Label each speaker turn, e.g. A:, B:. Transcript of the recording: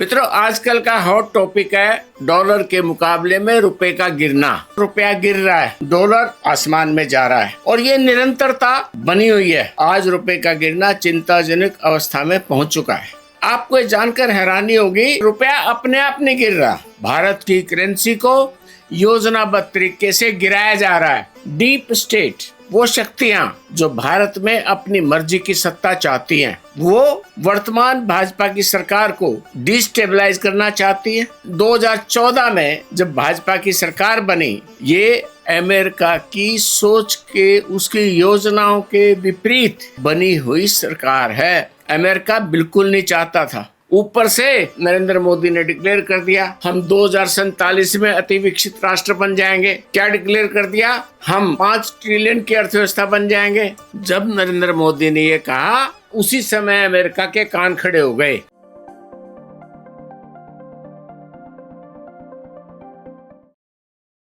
A: मित्रों, आजकल का हॉट टॉपिक है डॉलर के मुकाबले में रुपए का गिरना। रुपया गिर रहा है, डॉलर आसमान में जा रहा है और ये निरंतरता बनी हुई है। आज रुपए का गिरना चिंताजनक अवस्था में पहुंच चुका है। आपको ये जानकर हैरानी होगी, रुपया अपने आप नहीं गिर रहा। भारत की करेंसी को योजनाबद्ध तरीके से गिराया जा रहा है। डीप स्टेट, वो शक्तियां जो भारत में अपनी मर्जी की सत्ता चाहती हैं, वो वर्तमान भाजपा की सरकार को डिस्टेबलाइज करना चाहती है। 2014 में जब भाजपा की सरकार बनी, ये अमेरिका की सोच के, उसकी योजनाओं के विपरीत बनी हुई सरकार है। अमेरिका बिल्कुल नहीं चाहता था। ऊपर से नरेंद्र मोदी ने डिक्लेयर कर दिया हम 2047 में अति विकसित राष्ट्र बन जाएंगे। क्या डिक्लेयर कर दिया? हम 5 ट्रिलियन की अर्थव्यवस्था बन जाएंगे। जब नरेंद्र मोदी ने ये कहा, उसी समय अमेरिका के कान खड़े हो गए।